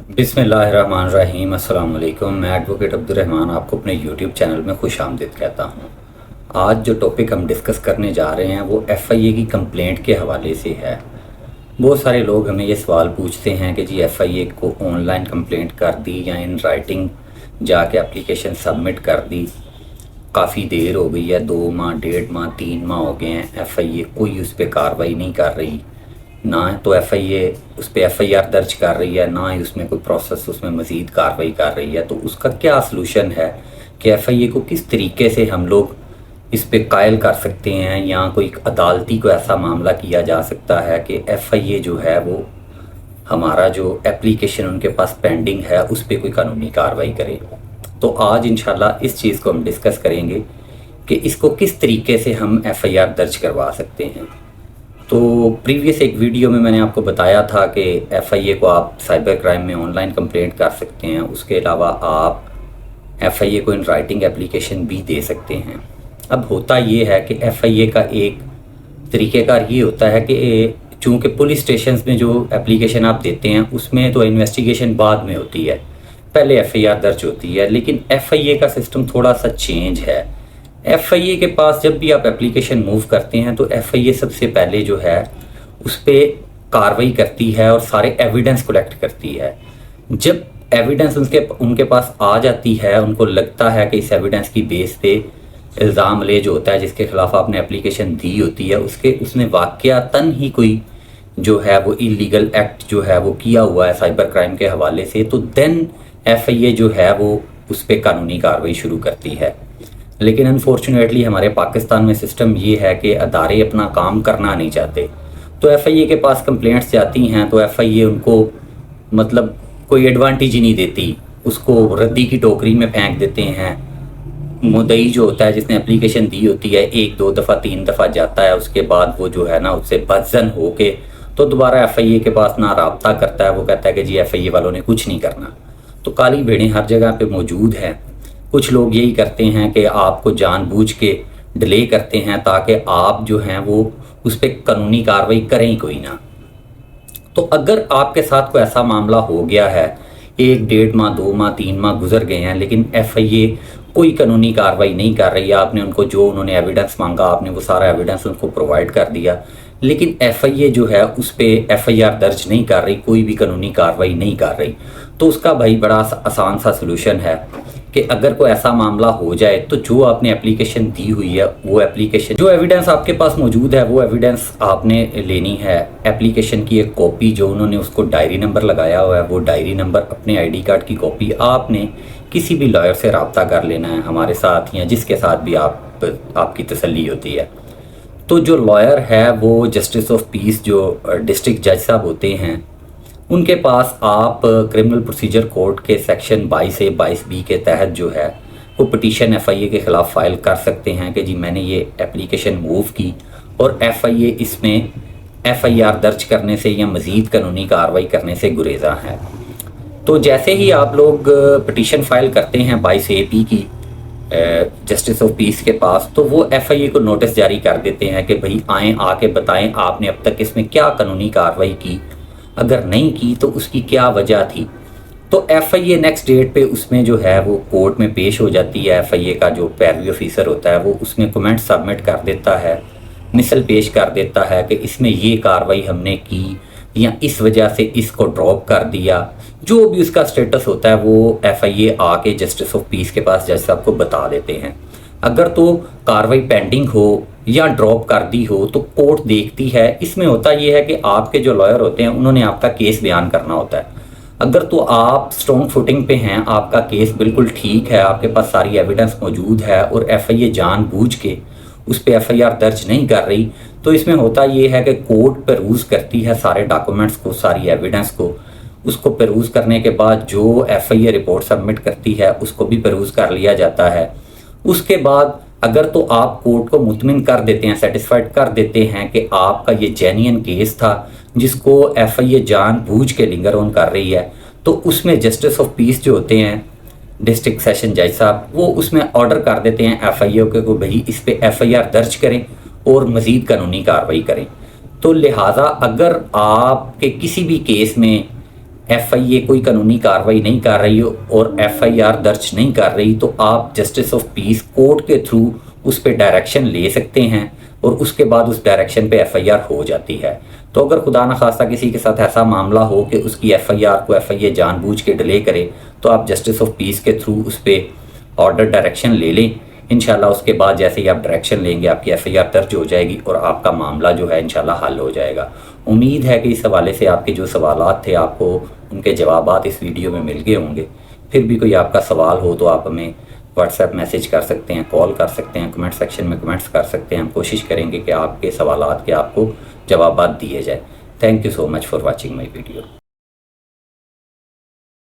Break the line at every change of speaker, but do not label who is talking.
बिस्मिल्लाहिर्रहमानिर्रहीम। अस्सलाम वालेकुम। मैं एडवोकेट अब्दुर्रहमान आपको अपने यूट्यूब चैनल में खुश आमदीद कहता हूँ। आज जो टॉपिक हम डिस्कस करने जा रहे हैं वो एफ़आईए की कंप्लेंट के हवाले से है। बहुत सारे लोग हमें ये सवाल पूछते हैं कि जी एफ़आईए को ऑनलाइन कंप्लेंट कर दी या इन राइटिंग जाके एप्लीकेशन सबमिट कर दी, काफ़ी देर हो गई है, 2 माह, 1.5 माह, 3 माह हो गए हैं, एफ़आईए कोई उस पर कार्रवाई नहीं कर रही, ना तो एफ़आईए उस पर एफ़आईआर दर्ज कर रही है, ना ही उसमें कोई प्रोसेस उसमें मज़ीद कार्रवाई कर रही है। तो उसका क्या सलूशन है कि एफ़आईए को किस तरीके से हम लोग इस पे कायल कर सकते हैं या कोई अदालती को ऐसा मामला किया जा सकता है कि एफ़आईए जो है वो हमारा जो एप्लीकेशन उनके पास पेंडिंग है उस पर कोई कानूनी कार्रवाई करे। तो आज इंशाल्लाह इस चीज़ को हम डिस्कस करेंगे कि इसको किस तरीके से हम एफ़आईआर दर्ज करवा सकते हैं। तो प्रीवियस एक वीडियो में मैंने आपको बताया था कि एफ़आईए को आप साइबर क्राइम में ऑनलाइन कंप्लेंट कर सकते हैं, उसके अलावा आप एफ़आईए को इन राइटिंग एप्लीकेशन भी दे सकते हैं। अब होता ये है कि एफ़आईए का एक तरीक़ेकार ये होता है कि चूँकि पुलिस स्टेशन में जो एप्लीकेशन आप देते हैं उसमें तो इन्वेस्टिगेशन बाद में होती है, पहले एफ़आईआर दर्ज होती है। लेकिन एफ़आईए का सिस्टम थोड़ा सा चेंज है। एफ़आईए के पास जब भी आप एप्लीकेशन मूव करते हैं तो एफ़आईए सबसे पहले जो है उस पर कार्रवाई करती है और सारे एविडेंस कलेक्ट करती है। जब एविडेंस उनके पास आ जाती है, उनको लगता है कि इस एविडेंस की बेस पे इल्ज़ाम ले जो होता है जिसके ख़िलाफ़ आपने एप्लीकेशन दी होती है उसने वाक़यातन ही कोई जो है वो इलीगल एक्ट जो है वो किया हुआ है साइबर क्राइम के हवाले से, तो देन एफ़आईए जो है वो उस पर कानूनी कार्रवाई शुरू करती है। लेकिन अनफॉर्चुनेटली हमारे पाकिस्तान में सिस्टम ये है कि अदारे अपना काम करना नहीं चाहते। तो एफ़आईए के पास कंप्लेंट्स जाती हैं तो एफ़आईए उनको मतलब कोई एडवांटेज ही नहीं देती, उसको रद्दी की टोकरी में फेंक देते हैं। मुद्दई जो होता है जिसने एप्लीकेशन दी होती है 1, 2 दफ़ा, 3 दफ़ा जाता है, उसके बाद वो जो है ना उससे बदज़न हो के तो दोबारा एफ़आईए के पास ना राब्ता करता है। वो कहता है कि जी एफ़आईए वालों ने कुछ नहीं करना। तो काली भेड़ें हर जगह पे मौजूद हैं। कुछ लोग यही करते हैं कि आपको जानबूझ के डिले करते हैं ताकि आप जो हैं वो उस पर कानूनी कार्रवाई करें ही कोई ना। तो अगर आपके साथ कोई ऐसा मामला हो गया है, 1, 1.5 माह, 2 माह, 3 माह गुजर गए हैं लेकिन एफ़आईए कोई कानूनी कार्रवाई नहीं कर रही है, आपने उनको जो उन्होंने एविडेंस मांगा आपने वो सारा एविडेंस उनको प्रोवाइड कर दिया, लेकिन एफ़आईए जो है उस पर एफ़आईआर दर्ज नहीं कर रही, कोई भी कानूनी कार्रवाई नहीं कर रही, तो उसका भाई बड़ा आसान सा सलूशन है कि अगर कोई ऐसा मामला हो जाए तो जो आपने एप्लीकेशन दी हुई है वो एप्लीकेशन जो एविडेंस आपके पास मौजूद है वो एविडेंस आपने लेनी है। एप्लीकेशन की एक कॉपी जो उन्होंने उसको डायरी नंबर लगाया हुआ है वो डायरी नंबर, अपने आईडी कार्ड की कॉपी आपने किसी भी लॉयर से रब्ता कर लेना है, हमारे साथ या जिसके साथ भी आपकी तसल्ली होती है। तो जो लॉयर है वो जस्टिस ऑफ पीस जो डिस्ट्रिक्ट जज साहब होते हैं उनके पास आप क्रिमिनल प्रोसीजर कोड के सेक्शन 22A 22B के तहत जो है वो पिटीशन एफ़आईए के ख़िलाफ़ फ़ाइल कर सकते हैं कि जी मैंने ये एप्लीकेशन मूव की और एफ़आईए इसमें एफ़आईआर दर्ज करने से या मज़ीद कानूनी कार्रवाई करने से गुरेज़ा है। तो जैसे ही आप लोग पिटीशन फ़ाइल करते हैं 22AP की जस्टिस ऑफ पीस के पास, तो वो एफ़आईए को नोटिस जारी कर देते हैं कि भाई आएँ, आके बताएं आपने अब तक इसमें क्या कानूनी कार्रवाई की, अगर नहीं की तो उसकी क्या वजह थी। तो एफ़आईए नेक्स्ट डेट पे उसमें जो है वो कोर्ट में पेश हो जाती है। एफ़आईए का जो पैरवी ऑफिसर होता है वो उसमें कमेंट सबमिट कर देता है, मिसल पेश कर देता है कि इसमें ये कार्रवाई हमने की या इस वजह से इसको ड्रॉप कर दिया, जो भी उसका स्टेटस होता है वो एफ़आईए आके जस्टिस ऑफ पीस के पास जज साहब को बता देते हैं। अगर तो कार्रवाई पेंडिंग हो या ड्रॉप कर दी हो तो कोर्ट देखती है। इसमें होता ये है कि आपके जो लॉयर होते हैं उन्होंने आपका केस बयान करना होता है। अगर तो आप स्ट्रॉन्ग फुटिंग पे हैं, आपका केस बिल्कुल ठीक है, आपके पास सारी एविडेंस मौजूद है और एफ़आईए जानबूझ के उस पर एफ़आईआर दर्ज नहीं कर रही, तो इसमें होता ये है कि कोर्ट पेरूज़ करती है सारे डॉक्यूमेंट्स को, सारी एविडेंस को। उसको पेरूज़ करने के बाद जो एफ़आईए रिपोर्ट सबमिट करती है उसको भी पेरूज़ कर लिया जाता है। उसके बाद अगर तो आप कोर्ट को मुतमिन कर देते हैं, सेटिस्फाइड कर देते हैं कि आपका ये जेन्युइन केस था जिसको एफ़आईए जानबूझ के लिंगर ऑन कर रही है, तो उसमें जस्टिस ऑफ पीस जो होते हैं डिस्ट्रिक्ट सेशन जज साहब वो उसमें ऑर्डर कर देते हैं एफ़आईए को भाई इस पे एफ़आईआर दर्ज करें और मज़ीद कानूनी कार्रवाई करें। तो लिहाजा अगर आपके किसी भी केस में FIA कोई कानूनी कार्रवाई नहीं कर रही हो और FIR दर्ज नहीं कर रही, तो आप जस्टिस ऑफ पीस कोर्ट के थ्रू उस पर डायरेक्शन ले सकते हैं और उसके बाद उस डायरेक्शन पे FIR हो जाती है। तो अगर खुदा न खास्ता किसी के साथ ऐसा मामला हो कि उसकी FIR को FIA जानबूझ के डिले करे, तो आप जस्टिस ऑफ पीस के थ्रू उस पर ऑर्डर डायरेक्शन ले लें। इंशाल्लाह उसके बाद जैसे ही आप डायरेक्शन लेंगे आपकी FIR दर्ज हो जाएगी और आपका मामला जो है इंशाल्लाह हल हो जाएगा। उम्मीद है कि इस हवाले से आपके जो सवालात थे आपको उनके जवाबात इस वीडियो में मिल गए होंगे। फिर भी कोई आपका सवाल हो तो आप हमें व्हाट्सएप मैसेज कर सकते हैं, कॉल कर सकते हैं, कमेंट सेक्शन में कमेंट्स कर सकते हैं। हम कोशिश करेंगे कि आपके सवालात के आपको जवाबात दिए जाए। Thank you so much for watching my video.